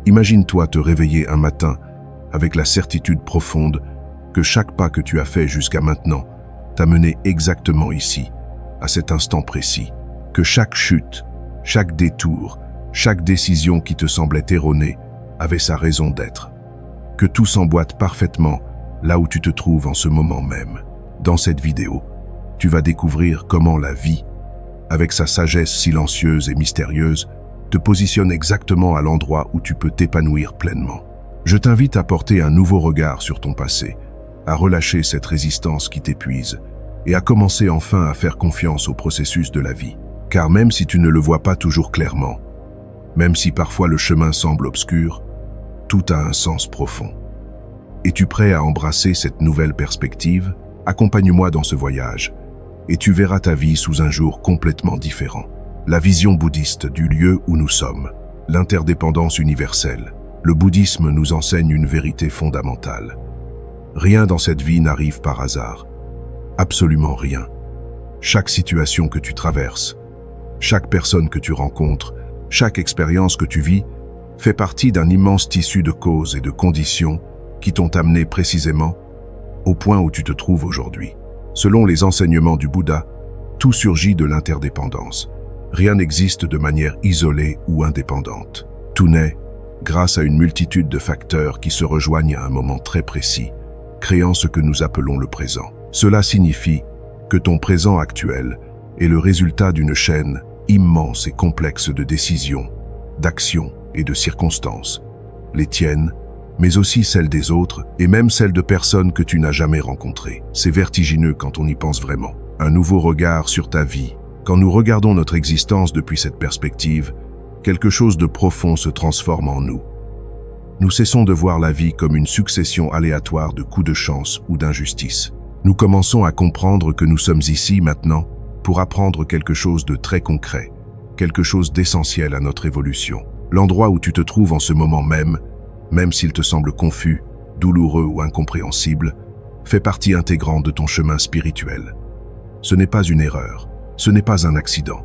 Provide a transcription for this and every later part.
Imagine-toi te réveiller un matin avec la certitude profonde que chaque pas que tu as fait jusqu'à maintenant t'a mené exactement ici, à cet instant précis. Que chaque chute, chaque détour, chaque décision qui te semblait erronée avait sa raison d'être. Que tout s'emboîte parfaitement là où tu te trouves en ce moment même. Dans cette vidéo, tu vas découvrir comment la vie, avec sa sagesse silencieuse et mystérieuse, te positionne exactement à l'endroit où tu peux t'épanouir pleinement. Je t'invite à porter un nouveau regard sur ton passé, à relâcher cette résistance qui t'épuise et à commencer enfin à faire confiance au processus de la vie. Car même si tu ne le vois pas toujours clairement, même si parfois le chemin semble obscur, tout a un sens profond. Es-tu prêt à embrasser cette nouvelle perspective? Accompagne-moi dans ce voyage et tu verras ta vie sous un jour complètement différent. La vision bouddhiste du lieu où nous sommes, l'interdépendance universelle. Le bouddhisme nous enseigne une vérité fondamentale. Rien dans cette vie n'arrive par hasard. Absolument rien. Chaque situation que tu traverses, chaque personne que tu rencontres, chaque expérience que tu vis, fait partie d'un immense tissu de causes et de conditions qui t'ont amené précisément au point où tu te trouves aujourd'hui. Selon les enseignements du Bouddha, tout surgit de l'interdépendance. Rien n'existe de manière isolée ou indépendante. Tout naît grâce à une multitude de facteurs qui se rejoignent à un moment très précis, créant ce que nous appelons le présent. Cela signifie que ton présent actuel est le résultat d'une chaîne immense et complexe de décisions, d'actions et de circonstances, les tiennes, mais aussi celles des autres et même celles de personnes que tu n'as jamais rencontrées. C'est vertigineux quand on y pense vraiment. Un nouveau regard sur ta vie. Quand nous regardons notre existence depuis cette perspective, quelque chose de profond se transforme en nous. Nous cessons de voir la vie comme une succession aléatoire de coups de chance ou d'injustice. Nous commençons à comprendre que nous sommes ici maintenant pour apprendre quelque chose de très concret, quelque chose d'essentiel à notre évolution. L'endroit où tu te trouves en ce moment même, même s'il te semble confus, douloureux ou incompréhensible, fait partie intégrante de ton chemin spirituel. Ce n'est pas une erreur. Ce n'est pas un accident.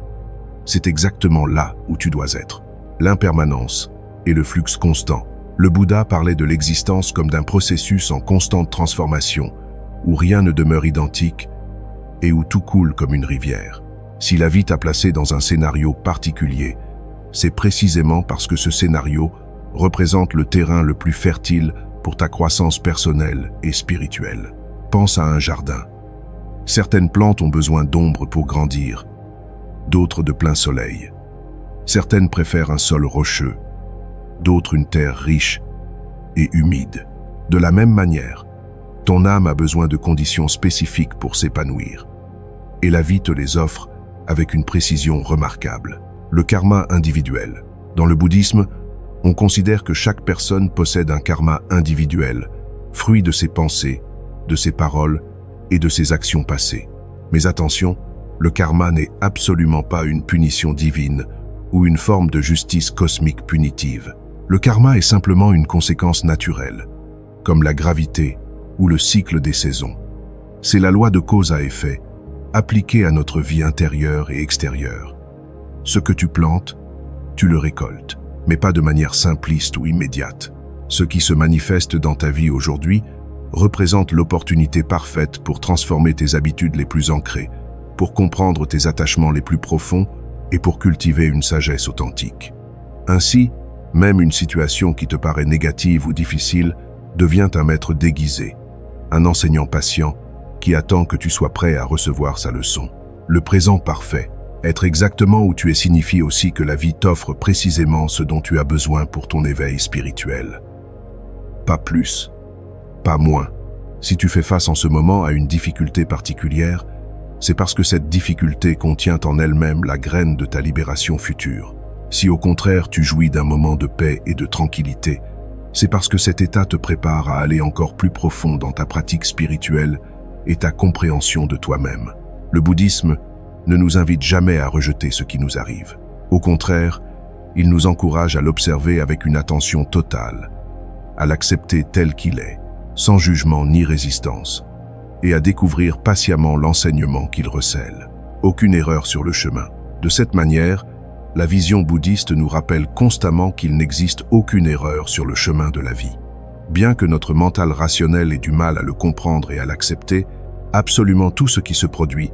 C'est exactement là où tu dois être. L'impermanence et le flux constant. Le Bouddha parlait de l'existence comme d'un processus en constante transformation, où rien ne demeure identique et où tout coule comme une rivière. Si la vie t'a placé dans un scénario particulier, c'est précisément parce que ce scénario représente le terrain le plus fertile pour ta croissance personnelle et spirituelle. Pense à un jardin. Certaines plantes ont besoin d'ombre pour grandir, d'autres de plein soleil. Certaines préfèrent un sol rocheux, d'autres une terre riche et humide. De la même manière, ton âme a besoin de conditions spécifiques pour s'épanouir. Et la vie te les offre avec une précision remarquable. Le karma individuel. Dans le bouddhisme, on considère que chaque personne possède un karma individuel, fruit de ses pensées, de ses paroles et de ses actions passées. Mais attention, le karma n'est absolument pas une punition divine ou une forme de justice cosmique punitive. Le karma est simplement une conséquence naturelle, comme la gravité ou le cycle des saisons. C'est la loi de cause à effet, appliquée à notre vie intérieure et extérieure. Ce que tu plantes, tu le récoltes, mais pas de manière simpliste ou immédiate. Ce qui se manifeste dans ta vie aujourd'hui représente l'opportunité parfaite pour transformer tes habitudes les plus ancrées, pour comprendre tes attachements les plus profonds et pour cultiver une sagesse authentique. Ainsi, même une situation qui te paraît négative ou difficile devient un maître déguisé, un enseignant patient qui attend que tu sois prêt à recevoir sa leçon. Le présent parfait, être exactement où tu es, signifie aussi que la vie t'offre précisément ce dont tu as besoin pour ton éveil spirituel. Pas plus, pas moins. Si tu fais face en ce moment à une difficulté particulière, c'est parce que cette difficulté contient en elle-même la graine de ta libération future. Si au contraire tu jouis d'un moment de paix et de tranquillité, c'est parce que cet état te prépare à aller encore plus profond dans ta pratique spirituelle et ta compréhension de toi-même. Le bouddhisme ne nous invite jamais à rejeter ce qui nous arrive. Au contraire, il nous encourage à l'observer avec une attention totale, à l'accepter tel qu'il est, sans jugement ni résistance, et à découvrir patiemment l'enseignement qu'il recèle. aucune erreur sur le chemin. De cette manière, la vision bouddhiste nous rappelle constamment qu'il n'existe aucune erreur sur le chemin de la vie. Bien que notre mental rationnel ait du mal à le comprendre et à l'accepter, absolument tout ce qui se produit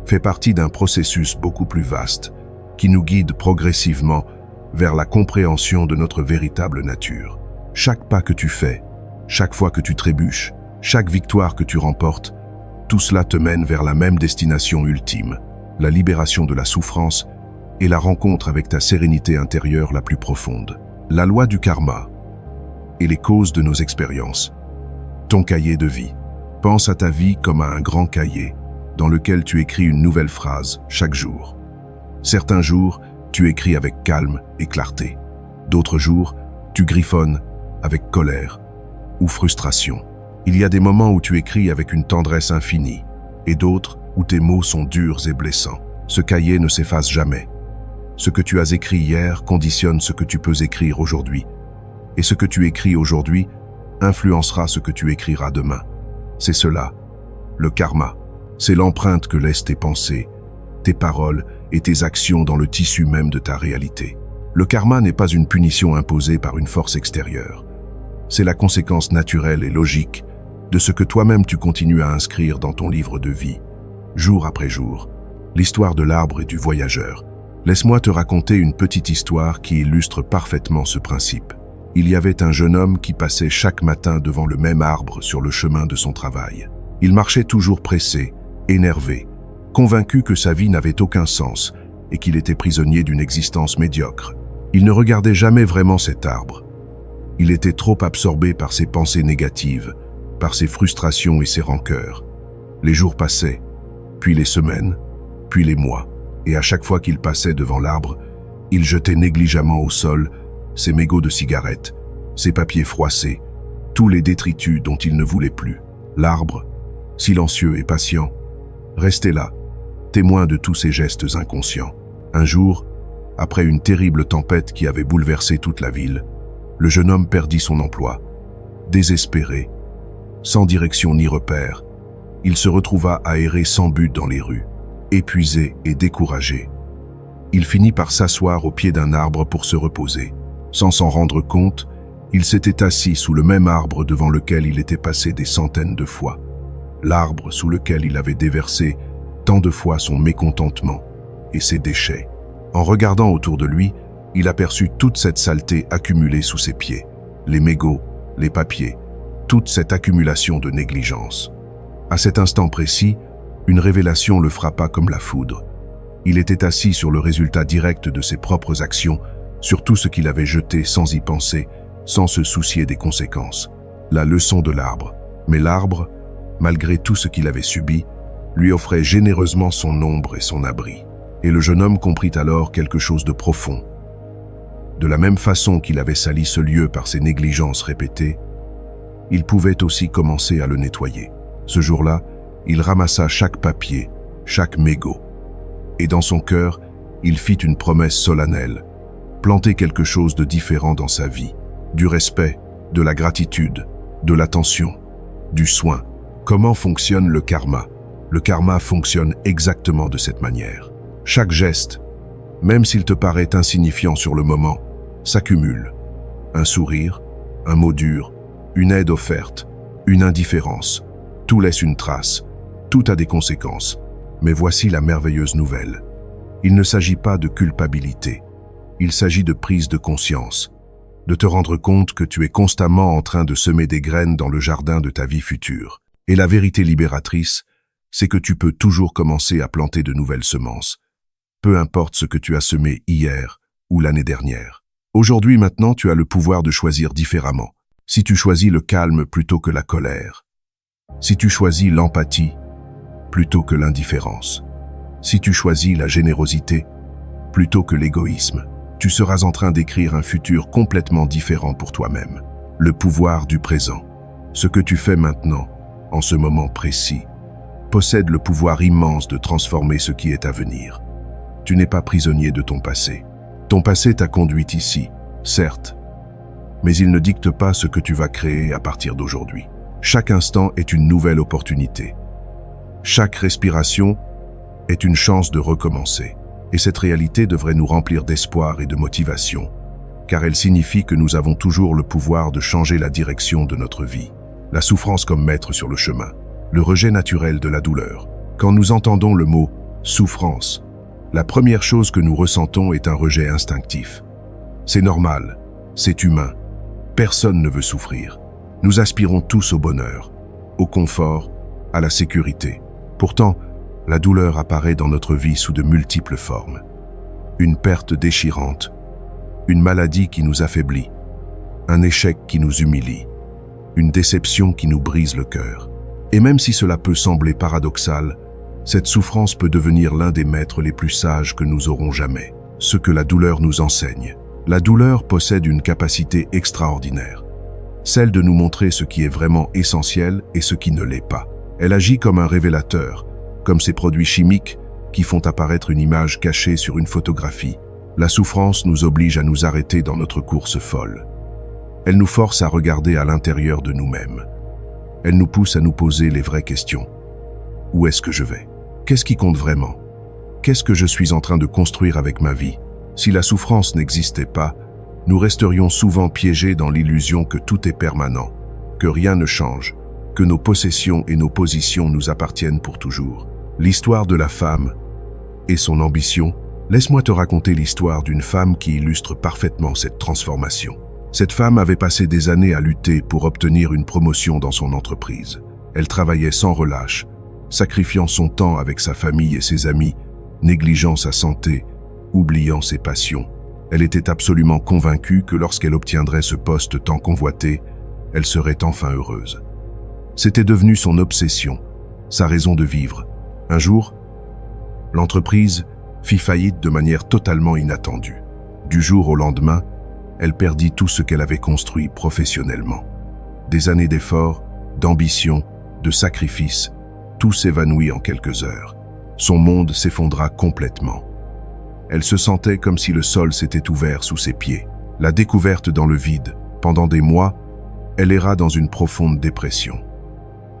fait partie d'un processus beaucoup plus vaste, qui nous guide progressivement vers la compréhension de notre véritable nature. Chaque pas que tu fais, chaque fois que tu trébuches, chaque victoire que tu remportes, tout cela te mène vers la même destination ultime, la libération de la souffrance et la rencontre avec ta sérénité intérieure la plus profonde. La loi du karma et les causes de nos expériences. Ton cahier de vie. Pense à ta vie comme à un grand cahier dans lequel tu écris une nouvelle phrase chaque jour. Certains jours, tu écris avec calme et clarté. D'autres jours, tu griffonnes avec colère ou frustration. Il y a des moments où tu écris avec une tendresse infinie et d'autres où tes mots sont durs et blessants. Ce cahier ne s'efface jamais. Ce que tu as écrit hier conditionne ce que tu peux écrire aujourd'hui. Et ce que tu écris aujourd'hui influencera ce que tu écriras demain. C'est cela, le karma. C'est l'empreinte que laissent tes pensées, tes paroles et tes actions dans le tissu même de ta réalité. Le karma n'est pas une punition imposée par une force extérieure. C'est la conséquence naturelle et logique de ce que toi-même tu continues à inscrire dans ton livre de vie, jour après jour. L'histoire de l'arbre et du voyageur. Laisse-moi te raconter une petite histoire qui illustre parfaitement ce principe. Il y avait un jeune homme qui passait chaque matin devant le même arbre sur le chemin de son travail. Il marchait toujours pressé, énervé, convaincu que sa vie n'avait aucun sens et qu'il était prisonnier d'une existence médiocre. Il ne regardait jamais vraiment cet arbre. Il était trop absorbé par ses pensées négatives, par ses frustrations et ses rancœurs. Les jours passaient, puis les semaines, puis les mois, et à chaque fois qu'il passait devant l'arbre, il jetait négligemment au sol ses mégots de cigarettes, ses papiers froissés, tous les détritus dont il ne voulait plus. L'arbre, silencieux et patient, restait là, témoin de tous ses gestes inconscients. Un jour, après une terrible tempête qui avait bouleversé toute la ville, le jeune homme perdit son emploi. Désespéré, sans direction ni repère, il se retrouva à errer sans but dans les rues, épuisé et découragé. Il finit par s'asseoir au pied d'un arbre pour se reposer. Sans s'en rendre compte, il s'était assis sous le même arbre devant lequel il était passé des centaines de fois. L'arbre sous lequel il avait déversé tant de fois son mécontentement et ses déchets. En regardant autour de lui, il aperçut toute cette saleté accumulée sous ses pieds, les mégots, les papiers, toute cette accumulation de négligence. À cet instant précis, une révélation le frappa comme la foudre. Il était assis sur le résultat direct de ses propres actions, sur tout ce qu'il avait jeté sans y penser, sans se soucier des conséquences. La leçon de l'arbre. Mais l'arbre, malgré tout ce qu'il avait subi, lui offrait généreusement son ombre et son abri. Et le jeune homme comprit alors quelque chose de profond. De la même façon qu'il avait sali ce lieu par ses négligences répétées, il pouvait aussi commencer à le nettoyer. Ce jour-là, il ramassa chaque papier, chaque mégot. Et dans son cœur, il fit une promesse solennelle, planter quelque chose de différent dans sa vie, du respect, de la gratitude, de l'attention, du soin. Comment fonctionne le karma? Le karma fonctionne exactement de cette manière. Chaque geste, même s'il te paraît insignifiant sur le moment, s'accumule. Un sourire, un mot dur, une aide offerte, une indifférence. Tout laisse une trace, tout a des conséquences. Mais voici la merveilleuse nouvelle. Il ne s'agit pas de culpabilité. Il s'agit de prise de conscience, de te rendre compte que tu es constamment en train de semer des graines dans le jardin de ta vie future. Et la vérité libératrice, c'est que tu peux toujours commencer à planter de nouvelles semences, peu importe ce que tu as semé hier ou l'année dernière. Aujourd'hui maintenant, tu as le pouvoir de choisir différemment. Si tu choisis le calme plutôt que la colère, si tu choisis l'empathie plutôt que l'indifférence, si tu choisis la générosité plutôt que l'égoïsme, tu seras en train d'écrire un futur complètement différent pour toi-même. Le pouvoir du présent. Ce que tu fais maintenant, en ce moment précis, possède le pouvoir immense de transformer ce qui est à venir. Tu n'es pas prisonnier de ton passé. Ton passé t'a conduit ici, certes, mais il ne dicte pas ce que tu vas créer à partir d'aujourd'hui. Chaque instant est une nouvelle opportunité. Chaque respiration est une chance de recommencer. Et cette réalité devrait nous remplir d'espoir et de motivation, car elle signifie que nous avons toujours le pouvoir de changer la direction de notre vie. La souffrance comme maître sur le chemin, le rejet naturel de la douleur. Quand nous entendons le mot « souffrance », la première chose que nous ressentons est un rejet instinctif. C'est normal, c'est humain, personne ne veut souffrir. Nous aspirons tous au bonheur, au confort, à la sécurité. Pourtant, la douleur apparaît dans notre vie sous de multiples formes. Une perte déchirante, une maladie qui nous affaiblit, un échec qui nous humilie, une déception qui nous brise le cœur. Et même si cela peut sembler paradoxal, cette souffrance peut devenir l'un des maîtres les plus sages que nous aurons jamais. Ce que la douleur nous enseigne. La douleur possède une capacité extraordinaire, celle de nous montrer ce qui est vraiment essentiel et ce qui ne l'est pas. Elle agit comme un révélateur, comme ces produits chimiques qui font apparaître une image cachée sur une photographie. La souffrance nous oblige à nous arrêter dans notre course folle. Elle nous force à regarder à l'intérieur de nous-mêmes. Elle nous pousse à nous poser les vraies questions. Où est-ce que je vais? Qu'est-ce qui compte vraiment? Qu'est-ce que je suis en train de construire avec ma vie? Si la souffrance n'existait pas, nous resterions souvent piégés dans l'illusion que tout est permanent, que rien ne change, que nos possessions et nos positions nous appartiennent pour toujours. L'histoire de la femme et son ambition, laisse-moi te raconter l'histoire d'une femme qui illustre parfaitement cette transformation. Cette femme avait passé des années à lutter pour obtenir une promotion dans son entreprise. Elle travaillait sans relâche, sacrifiant son temps avec sa famille et ses amis, négligeant sa santé, oubliant ses passions. Elle était absolument convaincue que lorsqu'elle obtiendrait ce poste tant convoité, elle serait enfin heureuse. C'était devenu son obsession, sa raison de vivre. Un jour, l'entreprise fit faillite de manière totalement inattendue. Du jour au lendemain, elle perdit tout ce qu'elle avait construit professionnellement. Des années d'efforts, d'ambition, de sacrifices, tout s'évanouit en quelques heures. Son monde s'effondra complètement. Elle se sentait comme si le sol s'était ouvert sous ses pieds. La découverte dans le vide. Pendant des mois, elle erra dans une profonde dépression.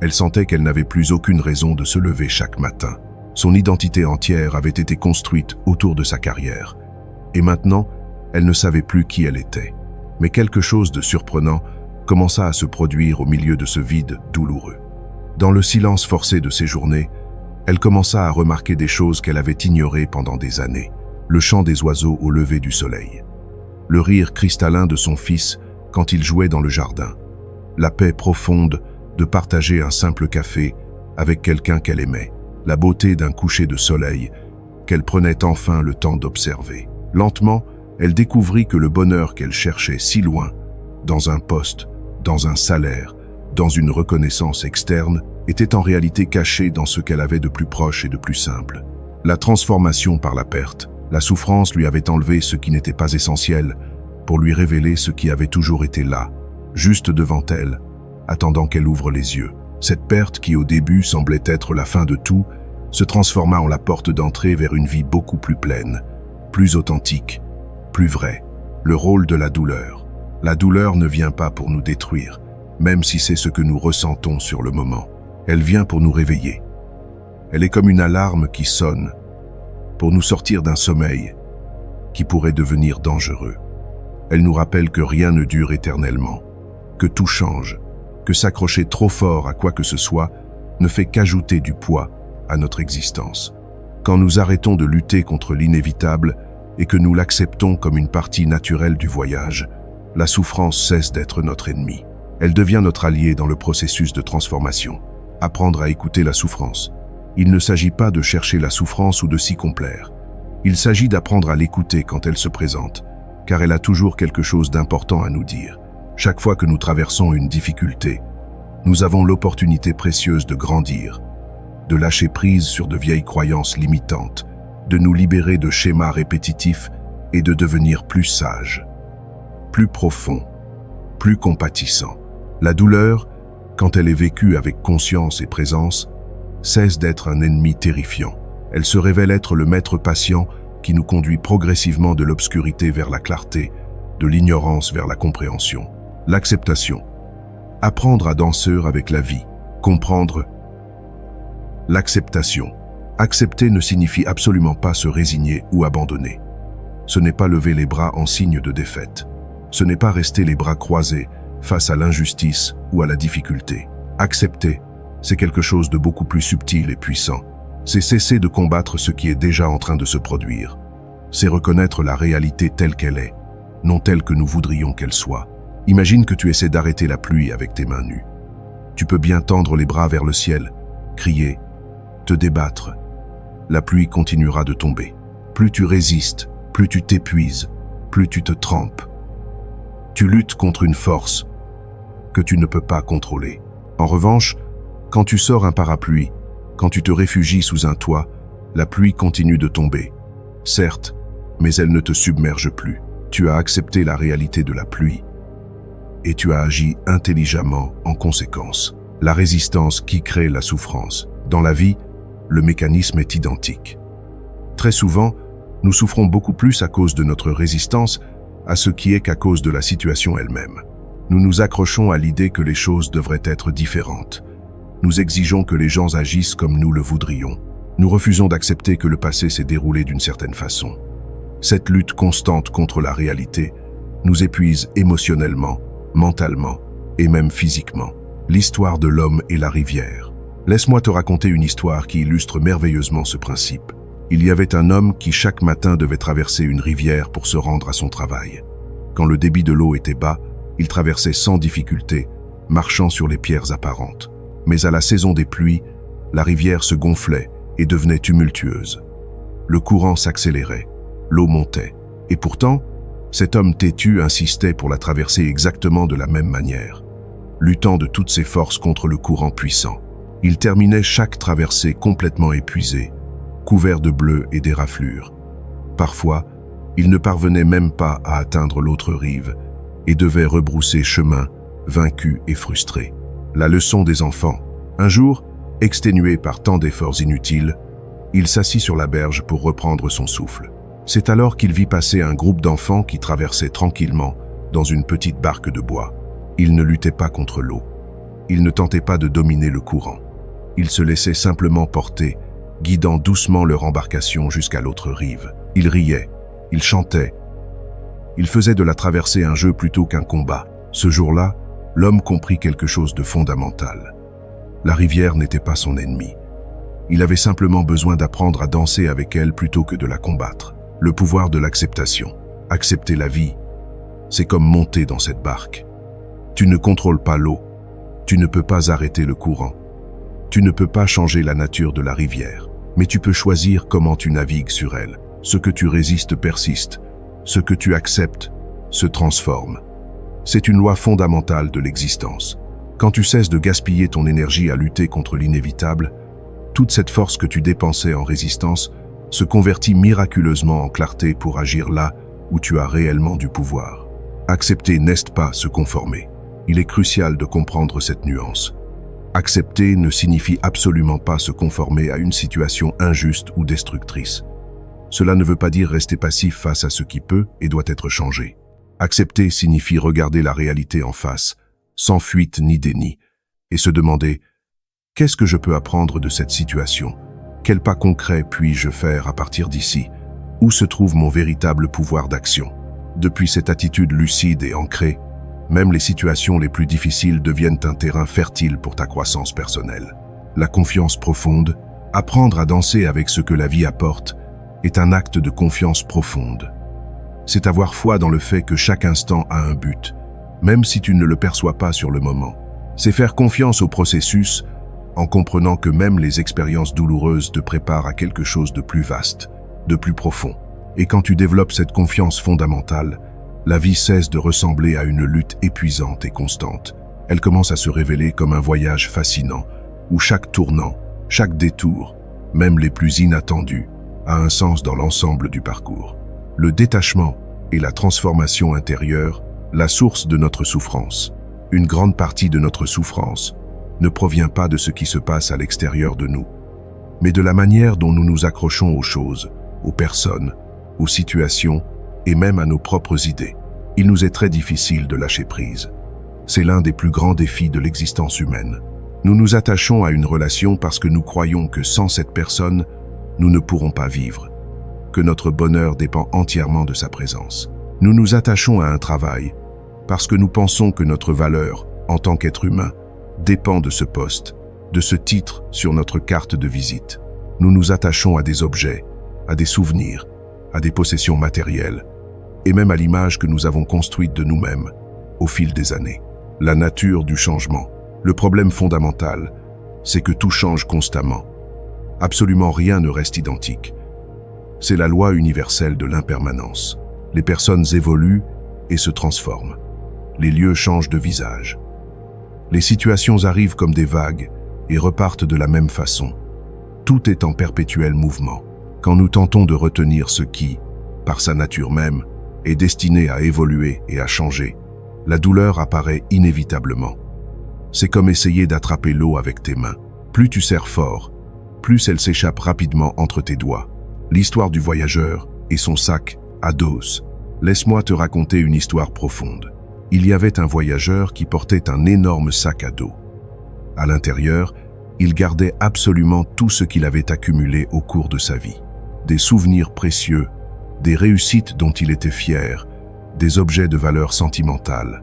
Elle sentait qu'elle n'avait plus aucune raison de se lever chaque matin. Son identité entière avait été construite autour de sa carrière. Et maintenant, elle ne savait plus qui elle était. Mais quelque chose de surprenant commença à se produire au milieu de ce vide douloureux. Dans le silence forcé de ses journées, elle commença à remarquer des choses qu'elle avait ignorées pendant des années. Le chant des oiseaux au lever du soleil. Le rire cristallin de son fils quand il jouait dans le jardin. La paix profonde de partager un simple café avec quelqu'un qu'elle aimait. La beauté d'un coucher de soleil qu'elle prenait enfin le temps d'observer. Lentement, elle découvrit que le bonheur qu'elle cherchait si loin, dans un poste, dans un salaire, dans une reconnaissance externe, était en réalité caché dans ce qu'elle avait de plus proche et de plus simple. La transformation par la perte, la souffrance lui avait enlevé ce qui n'était pas essentiel pour lui révéler ce qui avait toujours été là, juste devant elle, attendant qu'elle ouvre les yeux. Cette perte qui au début semblait être la fin de tout, se transforma en la porte d'entrée vers une vie beaucoup plus pleine, plus authentique, plus vraie. Le rôle de la douleur. La douleur ne vient pas pour nous détruire, même si c'est ce que nous ressentons sur le moment. Elle vient pour nous réveiller. Elle est comme une alarme qui sonne, pour nous sortir d'un sommeil qui pourrait devenir dangereux. Elle nous rappelle que rien ne dure éternellement, que tout change, que s'accrocher trop fort à quoi que ce soit ne fait qu'ajouter du poids à notre existence. Quand nous arrêtons de lutter contre l'inévitable et que nous l'acceptons comme une partie naturelle du voyage, la souffrance cesse d'être notre ennemi. Elle devient notre allié dans le processus de transformation. Apprendre à écouter la souffrance. Il ne s'agit pas de chercher la souffrance ou de s'y complaire. Il s'agit d'apprendre à l'écouter quand elle se présente, car elle a toujours quelque chose d'important à nous dire. Chaque fois que nous traversons une difficulté, nous avons l'opportunité précieuse de grandir, de lâcher prise sur de vieilles croyances limitantes, de nous libérer de schémas répétitifs et de devenir plus sages, plus profonds, plus compatissants. La douleur, quand elle est vécue avec conscience et présence, cesse d'être un ennemi terrifiant. Elle se révèle être le maître patient qui nous conduit progressivement de l'obscurité vers la clarté, de l'ignorance vers la compréhension. L'acceptation. Apprendre à danser avec la vie. Comprendre. L'acceptation. Accepter ne signifie absolument pas se résigner ou abandonner. Ce n'est pas lever les bras en signe de défaite. Ce n'est pas rester les bras croisés face à l'injustice ou à la difficulté. Accepter, c'est quelque chose de beaucoup plus subtil et puissant. C'est cesser de combattre ce qui est déjà en train de se produire. C'est reconnaître la réalité telle qu'elle est, non telle que nous voudrions qu'elle soit. Imagine que tu essaies d'arrêter la pluie avec tes mains nues. Tu peux bien tendre les bras vers le ciel, crier, te débattre. La pluie continuera de tomber. Plus tu résistes, plus tu t'épuises, plus tu te trempes. Tu luttes contre une force que tu ne peux pas contrôler. En revanche, quand tu sors un parapluie, quand tu te réfugies sous un toit, la pluie continue de tomber. Certes, mais elle ne te submerge plus. Tu as accepté la réalité de la pluie et tu as agi intelligemment en conséquence. La résistance qui crée la souffrance. Dans la vie, le mécanisme est identique. Très souvent, nous souffrons beaucoup plus à cause de notre résistance à ce qui est qu'à cause de la situation elle-même. Nous nous accrochons à l'idée que les choses devraient être différentes. Nous exigeons que les gens agissent comme nous le voudrions. Nous refusons d'accepter que le passé s'est déroulé d'une certaine façon. Cette lutte constante contre la réalité nous épuise émotionnellement, mentalement et même physiquement. L'histoire de l'homme et la rivière. Laisse-moi te raconter une histoire qui illustre merveilleusement ce principe. Il y avait un homme qui chaque matin devait traverser une rivière pour se rendre à son travail. Quand le débit de l'eau était bas, il traversait sans difficulté, marchant sur les pierres apparentes. Mais à la saison des pluies, la rivière se gonflait et devenait tumultueuse. Le courant s'accélérait, l'eau montait, et pourtant, cet homme têtu insistait pour la traverser exactement de la même manière, luttant de toutes ses forces contre le courant puissant. Il terminait chaque traversée complètement épuisé, couvert de bleu et d'éraflures. Parfois, il ne parvenait même pas à atteindre l'autre rive et devait rebrousser chemin, vaincu et frustré. La leçon des enfants. Un jour, exténué par tant d'efforts inutiles, il s'assit sur la berge pour reprendre son souffle. C'est alors qu'il vit passer un groupe d'enfants qui traversaient tranquillement dans une petite barque de bois. Ils ne luttaient pas contre l'eau. Ils ne tentaient pas de dominer le courant. Ils se laissaient simplement porter, guidant doucement leur embarcation jusqu'à l'autre rive. Ils riaient, ils chantaient. Ils faisaient de la traversée un jeu plutôt qu'un combat. Ce jour-là, l'homme comprit quelque chose de fondamental. La rivière n'était pas son ennemi. Il avait simplement besoin d'apprendre à danser avec elle plutôt que de la combattre. Le pouvoir de l'acceptation. Accepter la vie, c'est comme monter dans cette barque. Tu ne contrôles pas l'eau. Tu ne peux pas arrêter le courant. Tu ne peux pas changer la nature de la rivière. Mais tu peux choisir comment tu navigues sur elle. Ce que tu résistes persiste. Ce que tu acceptes se transforme. C'est une loi fondamentale de l'existence. Quand tu cesses de gaspiller ton énergie à lutter contre l'inévitable, toute cette force que tu dépensais en résistance se convertit miraculeusement en clarté pour agir là où tu as réellement du pouvoir. Accepter n'est pas se conformer. Il est crucial de comprendre cette nuance. Accepter ne signifie absolument pas se conformer à une situation injuste ou destructrice. Cela ne veut pas dire rester passif face à ce qui peut et doit être changé. Accepter signifie regarder la réalité en face, sans fuite ni déni, et se demander « Qu'est-ce que je peux apprendre de cette situation ? Quel pas concret puis-je faire à partir d'ici ? Où se trouve mon véritable pouvoir d'action ?» Depuis cette attitude lucide et ancrée, même les situations les plus difficiles deviennent un terrain fertile pour ta croissance personnelle. La confiance profonde, apprendre à danser avec ce que la vie apporte, est un acte de confiance profonde. C'est avoir foi dans le fait que chaque instant a un but, même si tu ne le perçois pas sur le moment. C'est faire confiance au processus, en comprenant que même les expériences douloureuses te préparent à quelque chose de plus vaste, de plus profond. Et quand tu développes cette confiance fondamentale, la vie cesse de ressembler à une lutte épuisante et constante. Elle commence à se révéler comme un voyage fascinant, où chaque tournant, chaque détour, même les plus inattendus, a un sens dans l'ensemble du parcours. Le détachement et la transformation intérieure, la source de notre souffrance. Une grande partie de notre souffrance ne provient pas de ce qui se passe à l'extérieur de nous, mais de la manière dont nous nous accrochons aux choses, aux personnes, aux situations et même à nos propres idées. Il nous est très difficile de lâcher prise. C'est l'un des plus grands défis de l'existence humaine. Nous nous attachons à une relation parce que nous croyons que sans cette personne, nous ne pourrons pas vivre, que notre bonheur dépend entièrement de sa présence. Nous nous attachons à un travail parce que nous pensons que notre valeur, en tant qu'être humain, dépend de ce poste, de ce titre sur notre carte de visite. Nous nous attachons à des objets, à des souvenirs, à des possessions matérielles, et même à l'image que nous avons construite de nous-mêmes au fil des années. La nature du changement. Le problème fondamental, c'est que tout change constamment. Absolument rien ne reste identique. C'est la loi universelle de l'impermanence. Les personnes évoluent et se transforment. Les lieux changent de visage. Les situations arrivent comme des vagues et repartent de la même façon. Tout est en perpétuel mouvement. Quand nous tentons de retenir ce qui, par sa nature même, est destiné à évoluer et à changer, la douleur apparaît inévitablement. C'est comme essayer d'attraper l'eau avec tes mains. Plus tu serres fort, plus elle s'échappe rapidement entre tes doigts. L'histoire du voyageur et son sac à dos. Laisse-moi te raconter une histoire profonde. Il y avait un voyageur qui portait un énorme sac à dos. À l'intérieur, il gardait absolument tout ce qu'il avait accumulé au cours de sa vie. Des souvenirs précieux, des réussites dont il était fier, des objets de valeur sentimentale,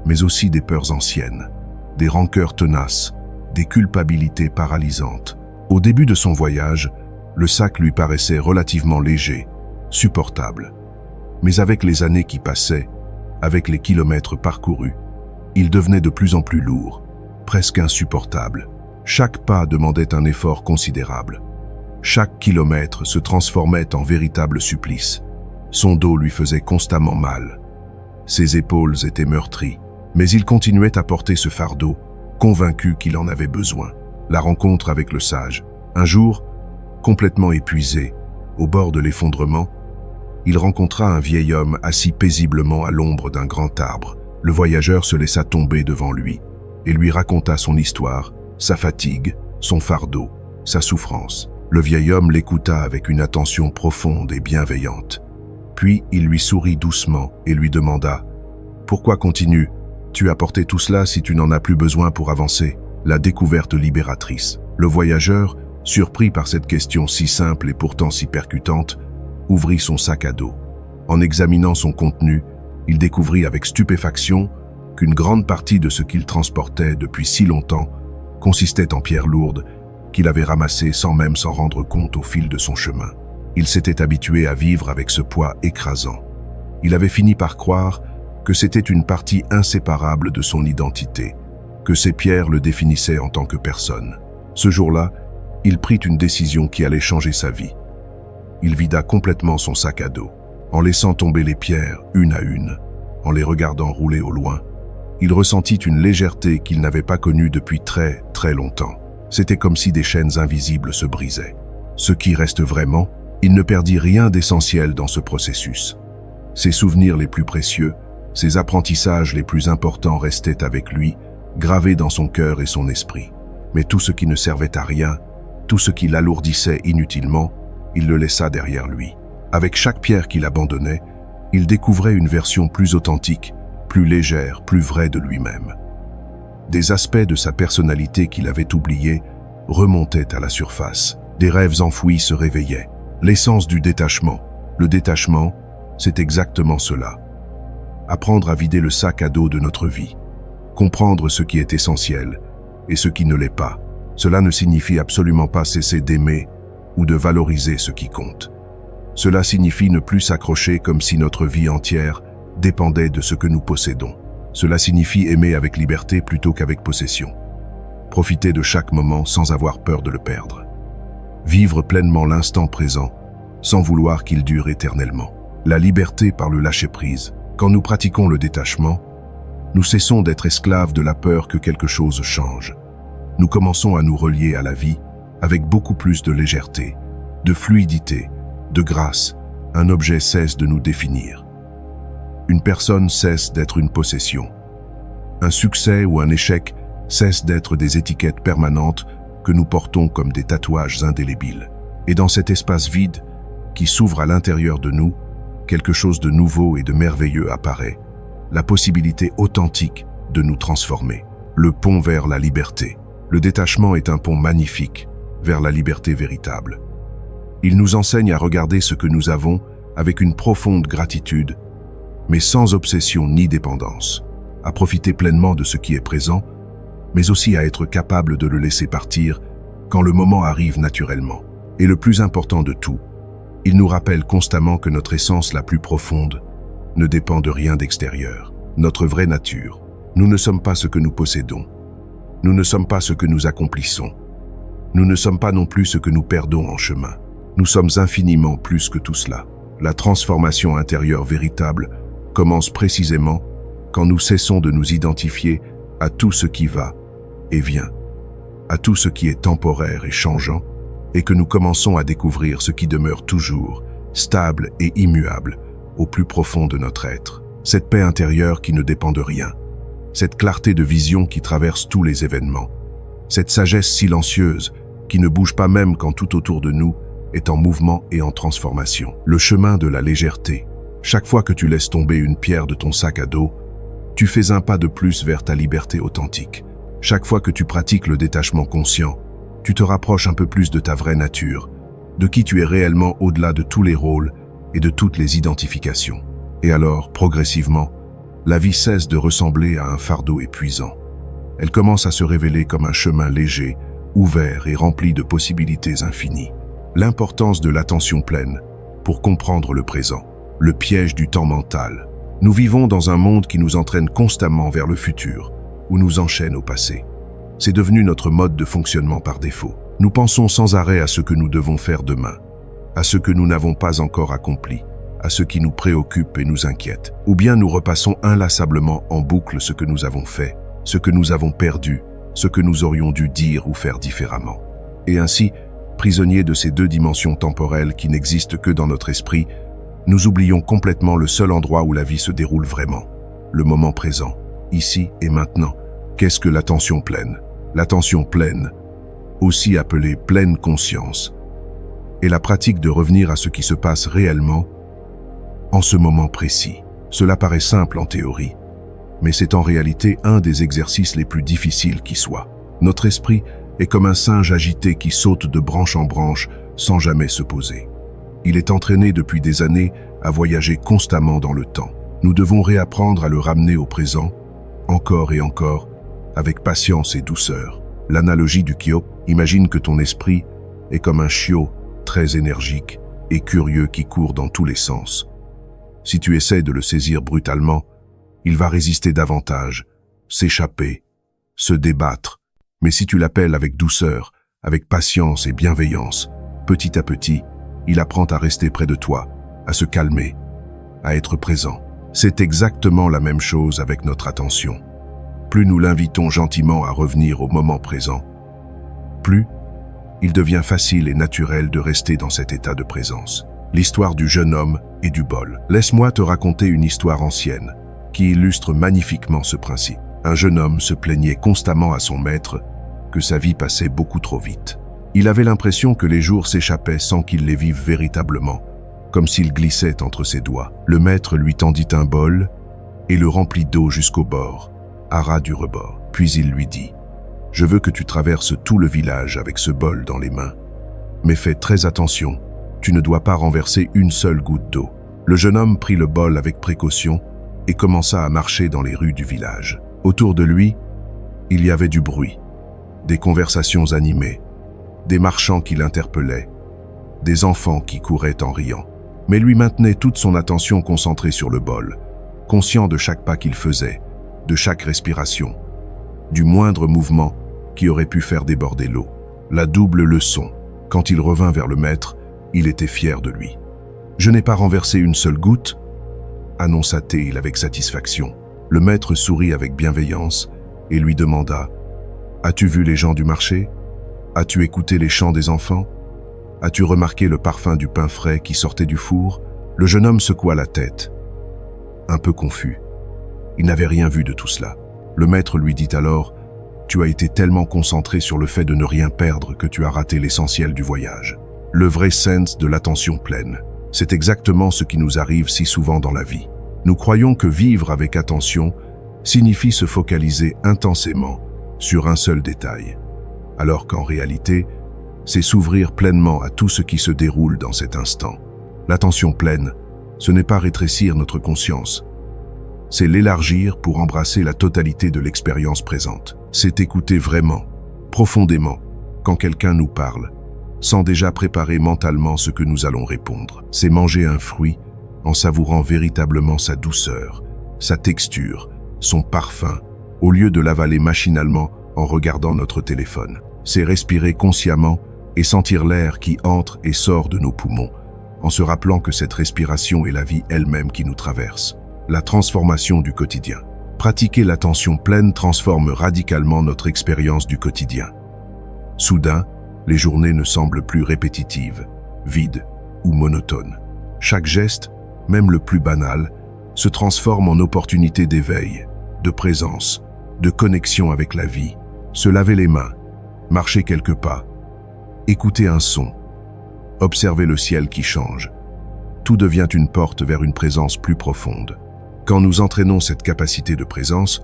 mais aussi des peurs anciennes, des rancœurs tenaces, des culpabilités paralysantes. Au début de son voyage, le sac lui paraissait relativement léger, supportable. Mais avec les années qui passaient, avec les kilomètres parcourus, il devenait de plus en plus lourd, presque insupportable. Chaque pas demandait un effort considérable. Chaque kilomètre se transformait en véritable supplice. Son dos lui faisait constamment mal. Ses épaules étaient meurtries, mais il continuait à porter ce fardeau, convaincu qu'il en avait besoin. La rencontre avec le sage. Un jour, complètement épuisé, au bord de l'effondrement, il rencontra un vieil homme assis paisiblement à l'ombre d'un grand arbre. Le voyageur se laissa tomber devant lui et lui raconta son histoire, sa fatigue, son fardeau, sa souffrance. Le vieil homme l'écouta avec une attention profonde et bienveillante. Puis il lui sourit doucement et lui demanda « Pourquoi continue? Tu as porté tout cela si tu n'en as plus besoin pour avancer ?» La découverte libératrice. Le voyageur, surpris par cette question si simple et pourtant si percutante, ouvrit son sac à dos. En examinant son contenu, il découvrit avec stupéfaction qu'une grande partie de ce qu'il transportait depuis si longtemps consistait en pierres lourdes qu'il avait ramassées sans même s'en rendre compte au fil de son chemin. Il s'était habitué à vivre avec ce poids écrasant. Il avait fini par croire que c'était une partie inséparable de son identité, que ces pierres le définissaient en tant que personne. Ce jour-là, il prit une décision qui allait changer sa vie. Il vida complètement son sac à dos. En laissant tomber les pierres une à une, en les regardant rouler au loin, il ressentit une légèreté qu'il n'avait pas connue depuis très, très longtemps. C'était comme si des chaînes invisibles se brisaient. Ce qui reste vraiment, il ne perdit rien d'essentiel dans ce processus. Ses souvenirs les plus précieux, ses apprentissages les plus importants restaient avec lui, gravés dans son cœur et son esprit. Mais tout ce qui ne servait à rien, tout ce qui l'alourdissait inutilement, il le laissa derrière lui. Avec chaque pierre qu'il abandonnait, il découvrait une version plus authentique, plus légère, plus vraie de lui-même. Des aspects de sa personnalité qu'il avait oubliés remontaient à la surface. Des rêves enfouis se réveillaient. L'essence du détachement. Le détachement, c'est exactement cela. Apprendre à vider le sac à dos de notre vie. Comprendre ce qui est essentiel et ce qui ne l'est pas. Cela ne signifie absolument pas cesser d'aimer ou de valoriser ce qui compte. Cela signifie ne plus s'accrocher comme si notre vie entière dépendait de ce que nous possédons. Cela signifie aimer avec liberté plutôt qu'avec possession. Profiter de chaque moment sans avoir peur de le perdre. Vivre pleinement l'instant présent, sans vouloir qu'il dure éternellement. La liberté par le lâcher-prise. Quand nous pratiquons le détachement, nous cessons d'être esclaves de la peur que quelque chose change. Nous commençons à nous relier à la vie avec beaucoup plus de légèreté, de fluidité, de grâce. Un objet cesse de nous définir. Une personne cesse d'être une possession. Un succès ou un échec cesse d'être des étiquettes permanentes que nous portons comme des tatouages indélébiles. Et dans cet espace vide qui s'ouvre à l'intérieur de nous, quelque chose de nouveau et de merveilleux apparaît, la possibilité authentique de nous transformer. Le pont vers la liberté. Le détachement est un pont magnifique vers la liberté véritable. Il nous enseigne à regarder ce que nous avons avec une profonde gratitude, mais sans obsession ni dépendance, à profiter pleinement de ce qui est présent, mais aussi à être capable de le laisser partir quand le moment arrive naturellement. Et le plus important de tout, il nous rappelle constamment que notre essence la plus profonde ne dépend de rien d'extérieur. Notre vraie nature, nous ne sommes pas ce que nous possédons. Nous ne sommes pas ce que nous accomplissons. Nous ne sommes pas non plus ce que nous perdons en chemin. Nous sommes infiniment plus que tout cela. La transformation intérieure véritable commence précisément quand nous cessons de nous identifier à tout ce qui va et vient, à tout ce qui est temporaire et changeant, et que nous commençons à découvrir ce qui demeure toujours, stable et immuable, au plus profond de notre être. Cette paix intérieure qui ne dépend de rien, cette clarté de vision qui traverse tous les événements, cette sagesse silencieuse qui ne bouge pas même quand tout autour de nous est en mouvement et en transformation. Le chemin de la légèreté. Chaque fois que tu laisses tomber une pierre de ton sac à dos, tu fais un pas de plus vers ta liberté authentique. Chaque fois que tu pratiques le détachement conscient, tu te rapproches un peu plus de ta vraie nature, de qui tu es réellement au-delà de tous les rôles et de toutes les identifications. Et alors, progressivement, la vie cesse de ressembler à un fardeau épuisant. Elle commence à se révéler comme un chemin léger, ouvert et rempli de possibilités infinies. L'importance de l'attention pleine pour comprendre le présent, le piège du temps mental. Nous vivons dans un monde qui nous entraîne constamment vers le futur, ou nous enchaîne au passé. C'est devenu notre mode de fonctionnement par défaut. Nous pensons sans arrêt à ce que nous devons faire demain, à ce que nous n'avons pas encore accompli, à ce qui nous préoccupe et nous inquiète. Ou bien nous repassons inlassablement en boucle ce que nous avons fait, ce que nous avons perdu, ce que nous aurions dû dire ou faire différemment. Et ainsi, prisonniers de ces deux dimensions temporelles qui n'existent que dans notre esprit, nous oublions complètement le seul endroit où la vie se déroule vraiment, le moment présent, ici et maintenant. Qu'est-ce que l'attention pleine? L'attention pleine, aussi appelée pleine conscience, est la pratique de revenir à ce qui se passe réellement en ce moment précis. Cela paraît simple en théorie, mais c'est en réalité un des exercices les plus difficiles qui soit. Notre esprit est comme un singe agité qui saute de branche en branche sans jamais se poser. Il est entraîné depuis des années à voyager constamment dans le temps. Nous devons réapprendre à le ramener au présent, encore et encore, avec patience et douceur. L'analogie du Kyo, imagine que ton esprit est comme un chiot très énergique et curieux qui court dans tous les sens. Si tu essaies de le saisir brutalement, il va résister davantage, s'échapper, se débattre. Mais si tu l'appelles avec douceur, avec patience et bienveillance, petit à petit, il apprend à rester près de toi, à se calmer, à être présent. C'est exactement la même chose avec notre attention. Plus nous l'invitons gentiment à revenir au moment présent, plus il devient facile et naturel de rester dans cet état de présence. L'histoire du jeune homme et du bol. Laisse-moi te raconter une histoire ancienne qui illustre magnifiquement ce principe. Un jeune homme se plaignait constamment à son maître que sa vie passait beaucoup trop vite. Il avait l'impression que les jours s'échappaient sans qu'il les vive véritablement, comme s'ils glissaient entre ses doigts. Le maître lui tendit un bol et le remplit d'eau jusqu'au bord, à ras du rebord. Puis il lui dit « Je veux que tu traverses tout le village avec ce bol dans les mains. Mais fais très attention, tu ne dois pas renverser une seule goutte d'eau. » Le jeune homme prit le bol avec précaution et commença à marcher dans les rues du village. Autour de lui, il y avait du bruit, des conversations animées, des marchands qui l'interpellaient, des enfants qui couraient en riant. Mais lui maintenait toute son attention concentrée sur le bol, conscient de chaque pas qu'il faisait, de chaque respiration, du moindre mouvement qui aurait pu faire déborder l'eau. La double leçon. Quand il revint vers le maître, il était fier de lui. « Je n'ai pas renversé une seule goutte » annonça-t-il avec satisfaction. Le maître sourit avec bienveillance et lui demanda « As-tu vu les gens du marché? As-tu écouté les chants des enfants? As-tu remarqué le parfum du pain frais qui sortait du four ?» Le jeune homme secoua la tête, un peu confus. Il n'avait rien vu de tout cela. Le maître lui dit alors « Tu as été tellement concentré sur le fait de ne rien perdre que tu as raté l'essentiel du voyage. » Le vrai sens de l'attention pleine. C'est exactement ce qui nous arrive si souvent dans la vie. Nous croyons que vivre avec attention signifie se focaliser intensément sur un seul détail, alors qu'en réalité, c'est s'ouvrir pleinement à tout ce qui se déroule dans cet instant. L'attention pleine, ce n'est pas rétrécir notre conscience, c'est l'élargir pour embrasser la totalité de l'expérience présente. C'est écouter vraiment, profondément, quand quelqu'un nous parle, sans déjà préparer mentalement ce que nous allons répondre. C'est manger un fruit en savourant véritablement sa douceur, sa texture, son parfum, au lieu de l'avaler machinalement en regardant notre téléphone. C'est respirer consciemment et sentir l'air qui entre et sort de nos poumons, en se rappelant que cette respiration est la vie elle-même qui nous traverse. La transformation du quotidien. Pratiquer l'attention pleine transforme radicalement notre expérience du quotidien. Soudain, les journées ne semblent plus répétitives, vides ou monotones. Chaque geste, même le plus banal, se transforme en opportunité d'éveil, de présence, de connexion avec la vie. Se laver les mains, marcher quelques pas, écouter un son, observer le ciel qui change. Tout devient une porte vers une présence plus profonde. Quand nous entraînons cette capacité de présence,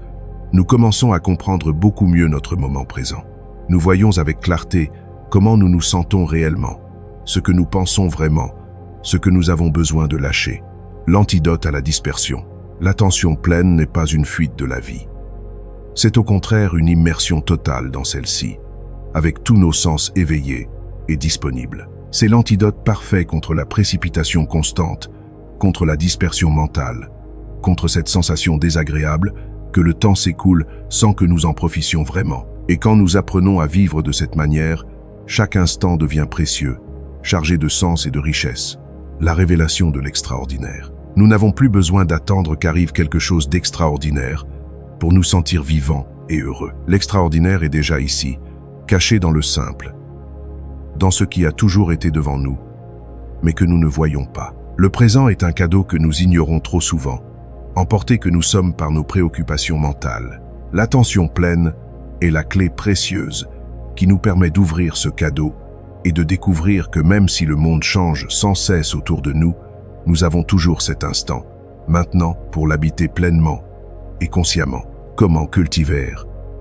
nous commençons à comprendre beaucoup mieux notre moment présent. Nous voyons avec clarté comment nous nous sentons réellement, ce que nous pensons vraiment, ce que nous avons besoin de lâcher. L'antidote à la dispersion. L'attention pleine n'est pas une fuite de la vie. C'est au contraire une immersion totale dans celle-ci, avec tous nos sens éveillés et disponibles. C'est l'antidote parfait contre la précipitation constante, contre la dispersion mentale, contre cette sensation désagréable que le temps s'écoule sans que nous en profitions vraiment. Et quand nous apprenons à vivre de cette manière, chaque instant devient précieux, chargé de sens et de richesse. La révélation de l'extraordinaire. Nous n'avons plus besoin d'attendre qu'arrive quelque chose d'extraordinaire pour nous sentir vivants et heureux. L'extraordinaire est déjà ici, caché dans le simple, dans ce qui a toujours été devant nous, mais que nous ne voyons pas. Le présent est un cadeau que nous ignorons trop souvent, emportés que nous sommes par nos préoccupations mentales. L'attention pleine est la clé précieuse qui nous permet d'ouvrir ce cadeau et de découvrir que même si le monde change sans cesse autour de nous, nous avons toujours cet instant, maintenant, pour l'habiter pleinement et consciemment. Comment cultiver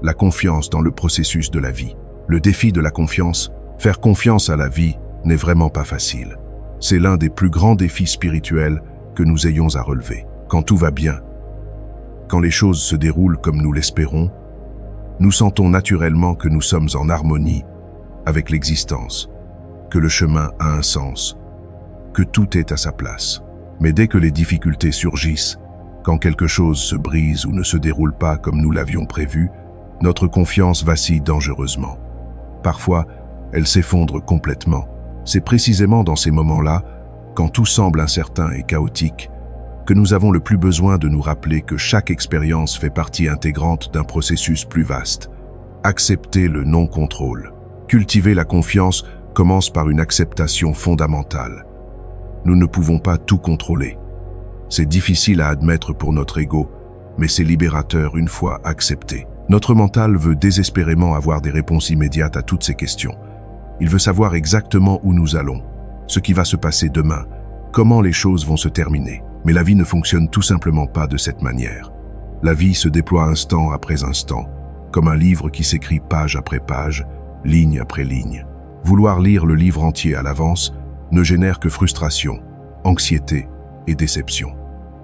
la confiance dans le processus de la vie? Le défi de la confiance, faire confiance à la vie, n'est vraiment pas facile. C'est l'un des plus grands défis spirituels que nous ayons à relever. Quand tout va bien, quand les choses se déroulent comme nous l'espérons, nous sentons naturellement que nous sommes en harmonie avec l'existence, que le chemin a un sens, que tout est à sa place. Mais dès que les difficultés surgissent, quand quelque chose se brise ou ne se déroule pas comme nous l'avions prévu, notre confiance vacille dangereusement. Parfois, elle s'effondre complètement. C'est précisément dans ces moments-là, quand tout semble incertain et chaotique, que nous avons le plus besoin de nous rappeler que chaque expérience fait partie intégrante d'un processus plus vaste. Accepter le non-contrôle. Cultiver la confiance commence par une acceptation fondamentale. Nous ne pouvons pas tout contrôler. C'est difficile à admettre pour notre ego, mais c'est libérateur une fois accepté. Notre mental veut désespérément avoir des réponses immédiates à toutes ces questions. Il veut savoir exactement où nous allons, ce qui va se passer demain, comment les choses vont se terminer. Mais la vie ne fonctionne tout simplement pas de cette manière. La vie se déploie instant après instant, comme un livre qui s'écrit page après page, ligne après ligne. Vouloir lire le livre entier à l'avance ne génère que frustration, anxiété et déception.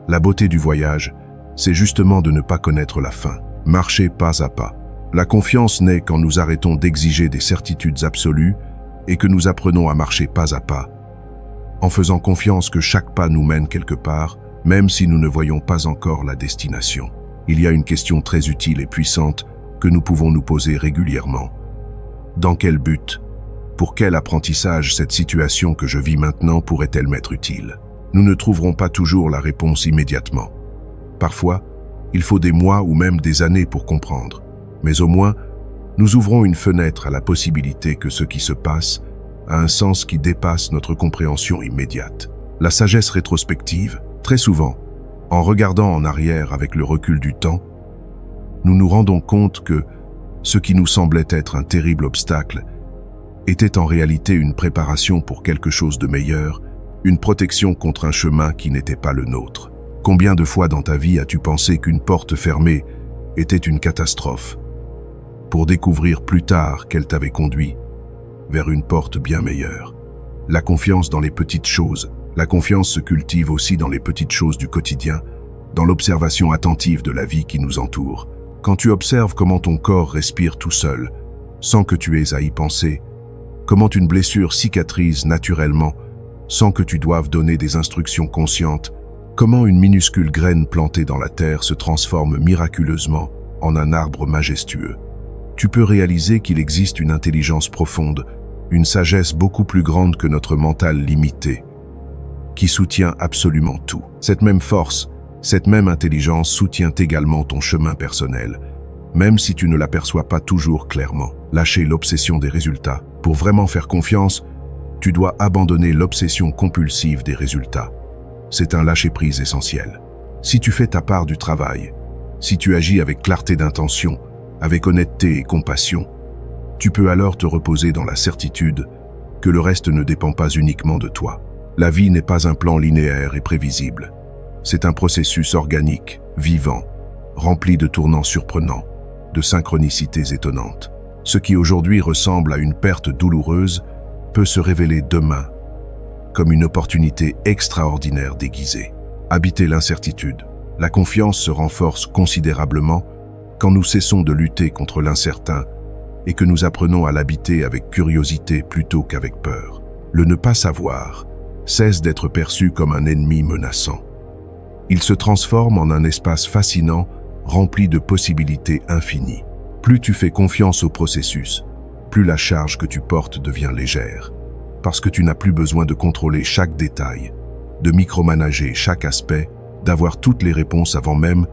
La beauté du voyage, c'est justement de ne pas connaître la fin, marcher pas à pas. La confiance naît quand nous arrêtons d'exiger des certitudes absolues et que nous apprenons à marcher pas à pas, en faisant confiance que chaque pas nous mène quelque part, même si nous ne voyons pas encore la destination. Il y a une question très utile et puissante que nous pouvons nous poser régulièrement. Dans quel but? Pour quel apprentissage cette situation que je vis maintenant pourrait-elle m'être utile? Nous ne trouverons pas toujours la réponse immédiatement. Parfois, il faut des mois ou même des années pour comprendre. Mais au moins, nous ouvrons une fenêtre à la possibilité que ce qui se passe a un sens qui dépasse notre compréhension immédiate. La sagesse rétrospective, très souvent, en regardant en arrière avec le recul du temps, nous nous rendons compte que ce qui nous semblait être un terrible obstacle était en réalité une préparation pour quelque chose de meilleur, une protection contre un chemin qui n'était pas le nôtre. Combien de fois dans ta vie as-tu pensé qu'une porte fermée était une catastrophe, pour découvrir plus tard qu'elle t'avait conduit vers une porte bien meilleure. La confiance dans les petites choses. La confiance se cultive aussi dans les petites choses du quotidien, dans l'observation attentive de la vie qui nous entoure. Quand tu observes comment ton corps respire tout seul, sans que tu aies à y penser, comment une blessure cicatrise naturellement, sans que tu doives donner des instructions conscientes, comment une minuscule graine plantée dans la terre se transforme miraculeusement en un arbre majestueux. Tu peux réaliser qu'il existe une intelligence profonde, une sagesse beaucoup plus grande que notre mental limité, qui soutient absolument tout. Cette même force, cette même intelligence soutient également ton chemin personnel, même si tu ne l'aperçois pas toujours clairement. Lâcher l'obsession des résultats. Pour vraiment faire confiance, tu dois abandonner l'obsession compulsive des résultats. C'est un lâcher-prise essentiel. Si tu fais ta part du travail, si tu agis avec clarté d'intention, avec honnêteté et compassion, tu peux alors te reposer dans la certitude que le reste ne dépend pas uniquement de toi. La vie n'est pas un plan linéaire et prévisible. C'est un processus organique, vivant, rempli de tournants surprenants, de synchronicités étonnantes. Ce qui aujourd'hui ressemble à une perte douloureuse peut se révéler demain comme une opportunité extraordinaire déguisée. Habiter l'incertitude. La confiance se renforce considérablement quand nous cessons de lutter contre l'incertain et que nous apprenons à l'habiter avec curiosité plutôt qu'avec peur. Le ne pas savoir cesse d'être perçu comme un ennemi menaçant. Il se transforme en un espace fascinant, rempli de possibilités infinies. Plus tu fais confiance au processus, plus la charge que tu portes devient légère, parce que tu n'as plus besoin de contrôler chaque détail, de micromanager chaque aspect, d'avoir toutes les réponses avant même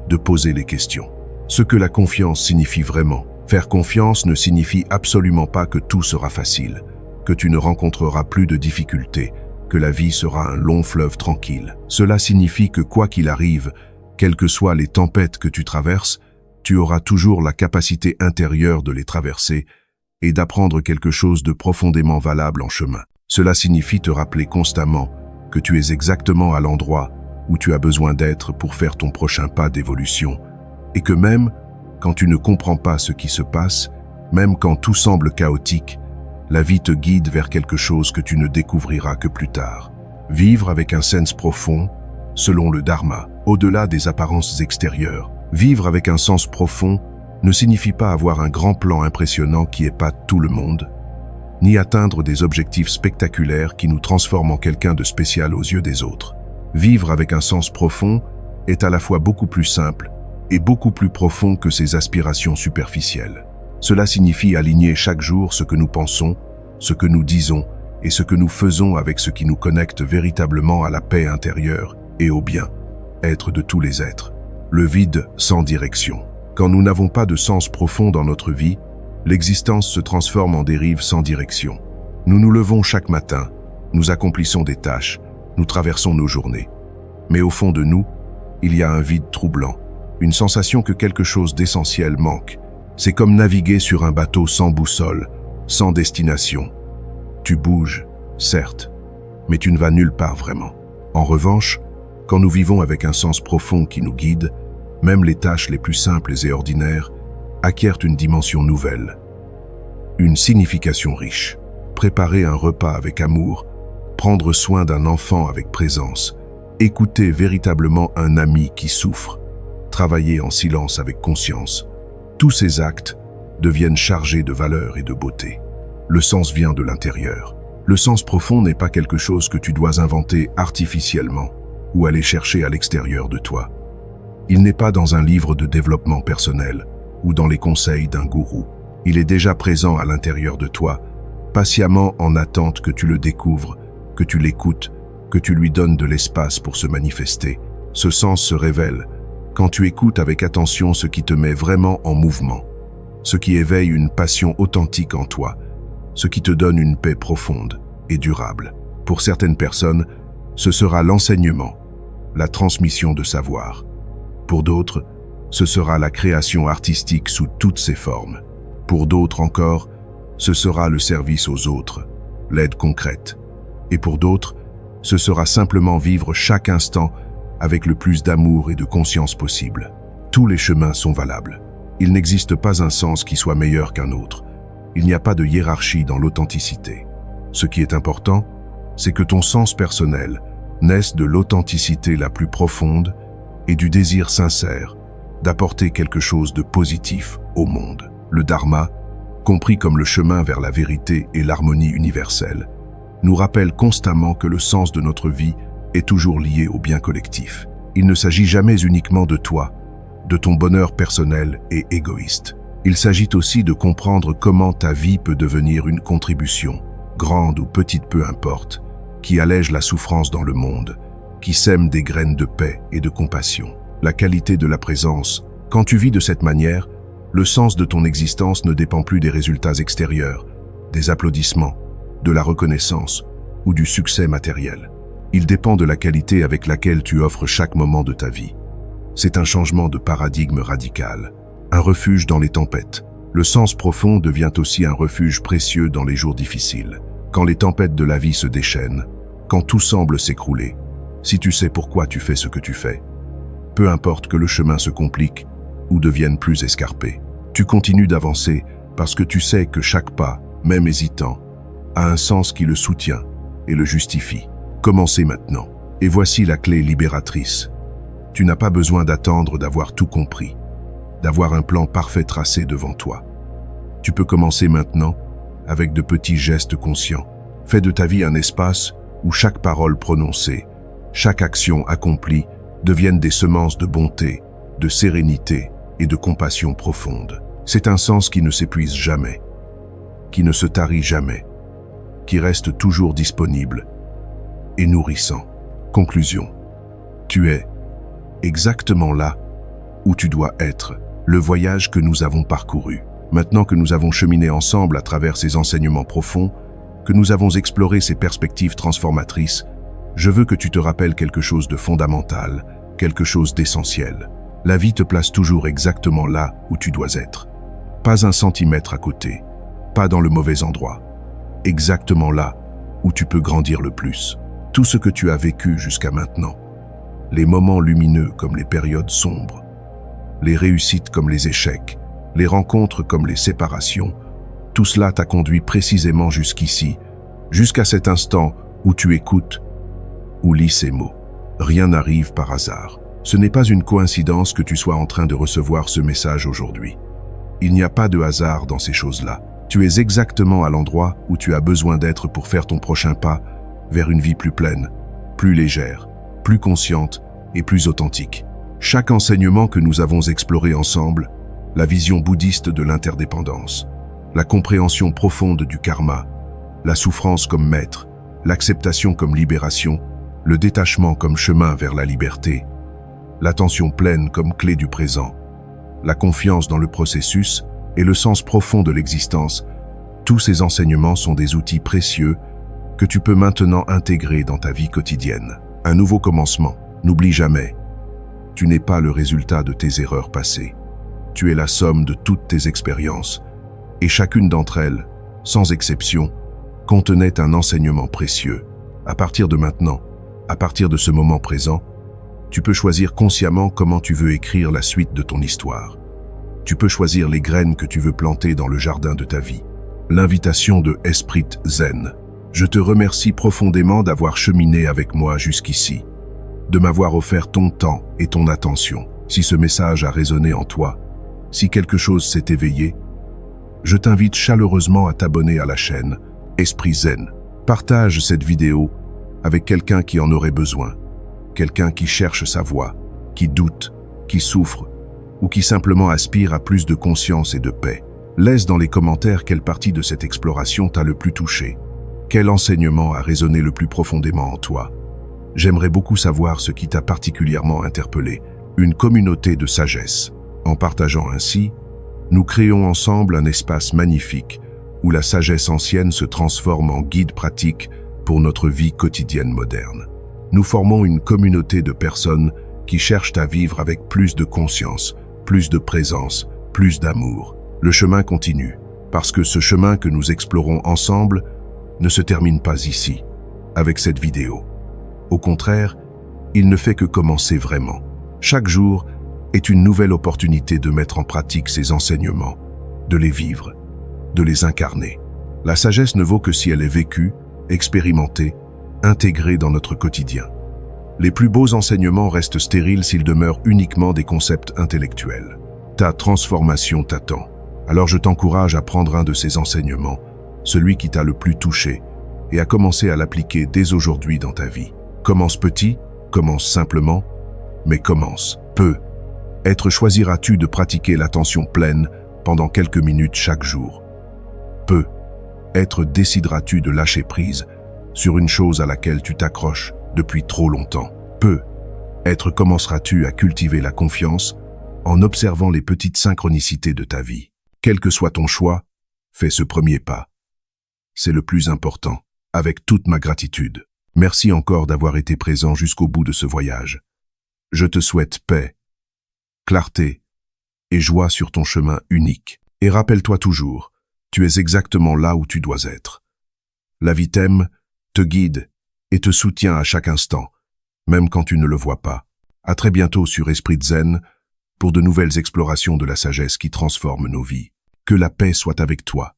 de poser les questions. Ce que la confiance signifie vraiment. Faire confiance ne signifie absolument pas que tout sera facile, que tu ne rencontreras plus de difficultés, que la vie sera un long fleuve tranquille. Cela signifie que quoi qu'il arrive, quelles que soient les tempêtes que tu traverses, tu auras toujours la capacité intérieure de les traverser et d'apprendre quelque chose de profondément valable en chemin. Cela signifie te rappeler constamment que tu es exactement à l'endroit où tu as besoin d'être pour faire ton prochain pas d'évolution, et que même quand tu ne comprends pas ce qui se passe, même quand tout semble chaotique, la vie te guide vers quelque chose que tu ne découvriras que plus tard. Vivre avec un sens profond, selon le Dharma, au-delà des apparences extérieures. Vivre avec un sens profond ne signifie pas avoir un grand plan impressionnant qui épate tout le monde, ni atteindre des objectifs spectaculaires qui nous transforment en quelqu'un de spécial aux yeux des autres. Vivre avec un sens profond est à la fois beaucoup plus simple et beaucoup plus profond que ses aspirations superficielles. Cela signifie aligner chaque jour ce que nous pensons, ce que nous disons et ce que nous faisons avec ce qui nous connecte véritablement à la paix intérieure et au bien-être de tous les êtres. Le vide sans direction. Quand nous n'avons pas de sens profond dans notre vie, l'existence se transforme en dérive sans direction. Nous nous levons chaque matin, nous accomplissons des tâches, nous traversons nos journées. Mais au fond de nous, il y a un vide troublant, une sensation que quelque chose d'essentiel manque. C'est comme naviguer sur un bateau sans boussole, sans destination. Tu bouges, certes, mais tu ne vas nulle part vraiment. En revanche, quand nous vivons avec un sens profond qui nous guide, même les tâches les plus simples et ordinaires acquièrent une dimension nouvelle, une signification riche. Préparer un repas avec amour, prendre soin d'un enfant avec présence, écouter véritablement un ami qui souffre, travailler en silence avec conscience. Tous ces actes deviennent chargés de valeur et de beauté. Le sens vient de l'intérieur. Le sens profond n'est pas quelque chose que tu dois inventer artificiellement ou aller chercher à l'extérieur de toi. Il n'est pas dans un livre de développement personnel ou dans les conseils d'un gourou. Il est déjà présent à l'intérieur de toi, patiemment en attente que tu le découvres, que tu l'écoutes, que tu lui donnes de l'espace pour se manifester. Ce sens se révèle quand tu écoutes avec attention ce qui te met vraiment en mouvement, ce qui éveille une passion authentique en toi, ce qui te donne une paix profonde et durable. Pour certaines personnes, ce sera l'enseignement, la transmission de savoir. Pour d'autres, ce sera la création artistique sous toutes ses formes. Pour d'autres encore, ce sera le service aux autres, l'aide concrète. Et pour d'autres, ce sera simplement vivre chaque instant avec le plus d'amour et de conscience possible. Tous les chemins sont valables. Il n'existe pas un sens qui soit meilleur qu'un autre. Il n'y a pas de hiérarchie dans l'authenticité. Ce qui est important, c'est que ton sens personnel naisse de l'authenticité la plus profonde et du désir sincère d'apporter quelque chose de positif au monde. Le Dharma, compris comme le chemin vers la vérité et l'harmonie universelle, nous rappelle constamment que le sens de notre vie est toujours lié au bien collectif. Il ne s'agit jamais uniquement de toi, de ton bonheur personnel et égoïste. Il s'agit aussi de comprendre comment ta vie peut devenir une contribution, grande ou petite peu importe, qui allège la souffrance dans le monde, qui sème des graines de paix et de compassion. La qualité de la présence, quand tu vis de cette manière, le sens de ton existence ne dépend plus des résultats extérieurs, des applaudissements, de la reconnaissance ou du succès matériel. Il dépend de la qualité avec laquelle tu offres chaque moment de ta vie. C'est un changement de paradigme radical, un refuge dans les tempêtes. Le sens profond devient aussi un refuge précieux dans les jours difficiles. Quand les tempêtes de la vie se déchaînent, quand tout semble s'écrouler, si tu sais pourquoi tu fais ce que tu fais, peu importe que le chemin se complique ou devienne plus escarpé, tu continues d'avancer parce que tu sais que chaque pas, même hésitant, a un sens qui le soutient et le justifie. Commencez maintenant. Et voici la clé libératrice. Tu n'as pas besoin d'attendre d'avoir tout compris, d'avoir un plan parfait tracé devant toi. Tu peux commencer maintenant avec de petits gestes conscients. Fais de ta vie un espace où chaque parole prononcée, chaque action accomplie deviennent des semences de bonté, de sérénité et de compassion profonde. C'est un sens qui ne s'épuise jamais, qui ne se tarit jamais, qui reste toujours disponible et nourrissant. Conclusion. Tu es exactement là où tu dois être. Le voyage que nous avons parcouru. Maintenant que nous avons cheminé ensemble à travers ces enseignements profonds, que nous avons exploré ces perspectives transformatrices, je veux que tu te rappelles quelque chose de fondamental, quelque chose d'essentiel. La vie te place toujours exactement là où tu dois être. Pas un centimètre à côté, pas dans le mauvais endroit. Exactement là où tu peux grandir le plus. Tout ce que tu as vécu jusqu'à maintenant, les moments lumineux comme les périodes sombres, les réussites comme les échecs, les rencontres comme les séparations, tout cela t'a conduit précisément jusqu'ici, jusqu'à cet instant où tu écoutes ou lis ces mots. Rien n'arrive par hasard. Ce n'est pas une coïncidence que tu sois en train de recevoir ce message aujourd'hui. Il n'y a pas de hasard dans ces choses-là. Tu es exactement à l'endroit où tu as besoin d'être pour faire ton prochain pas vers une vie plus pleine, plus légère, plus consciente et plus authentique. Chaque enseignement que nous avons exploré ensemble, la vision bouddhiste de l'interdépendance, la compréhension profonde du karma, la souffrance comme maître, l'acceptation comme libération, le détachement comme chemin vers la liberté, l'attention pleine comme clé du présent, la confiance dans le processus et le sens profond de l'existence, tous ces enseignements sont des outils précieux que tu peux maintenant intégrer dans ta vie quotidienne. Un nouveau commencement. N'oublie jamais, tu n'es pas le résultat de tes erreurs passées. Tu es la somme de toutes tes expériences, et chacune d'entre elles, sans exception, contenait un enseignement précieux. À partir de maintenant, à partir de ce moment présent, tu peux choisir consciemment comment tu veux écrire la suite de ton histoire. Tu peux choisir les graines que tu veux planter dans le jardin de ta vie. L'invitation de Esprit Zen. Je te remercie profondément d'avoir cheminé avec moi jusqu'ici, de m'avoir offert ton temps et ton attention. Si ce message a résonné en toi, si quelque chose s'est éveillé, je t'invite chaleureusement à t'abonner à la chaîne Esprit Zen. Partage cette vidéo avec quelqu'un qui en aurait besoin, quelqu'un qui cherche sa voie, qui doute, qui souffre, ou qui simplement aspire à plus de conscience et de paix. Laisse dans les commentaires quelle partie de cette exploration t'a le plus touché. Quel enseignement a résonné le plus profondément en toi? J'aimerais beaucoup savoir ce qui t'a particulièrement interpellé. Une communauté de sagesse. En partageant ainsi, nous créons ensemble un espace magnifique où la sagesse ancienne se transforme en guide pratique pour notre vie quotidienne moderne. Nous formons une communauté de personnes qui cherchent à vivre avec plus de conscience, plus de présence, plus d'amour. Le chemin continue, parce que ce chemin que nous explorons ensemble ne se termine pas ici, avec cette vidéo. Au contraire, il ne fait que commencer vraiment. Chaque jour est une nouvelle opportunité de mettre en pratique ces enseignements, de les vivre, de les incarner. La sagesse ne vaut que si elle est vécue, expérimentée, intégrée dans notre quotidien. Les plus beaux enseignements restent stériles s'ils demeurent uniquement des concepts intellectuels. Ta transformation t'attend. Alors je t'encourage à prendre un de ces enseignements, celui qui t'a le plus touché, et à commencer à l'appliquer dès aujourd'hui dans ta vie. Commence petit, commence simplement, mais commence peu. Être choisiras-tu de pratiquer l'attention pleine pendant quelques minutes chaque jour? Peu. Être décideras-tu de lâcher prise sur une chose à laquelle tu t'accroches depuis trop longtemps? Peu. Être commenceras-tu à cultiver la confiance en observant les petites synchronicités de ta vie? Quel que soit ton choix, fais ce premier pas. C'est le plus important. Avec toute ma gratitude. Merci encore d'avoir été présent jusqu'au bout de ce voyage. Je te souhaite paix, clarté et joie sur ton chemin unique. Et rappelle-toi toujours, tu es exactement là où tu dois être. La vie t'aime, te guide et te soutient à chaque instant, même quand tu ne le vois pas. À très bientôt sur Esprit Zen pour de nouvelles explorations de la sagesse qui transforment nos vies. Que la paix soit avec toi.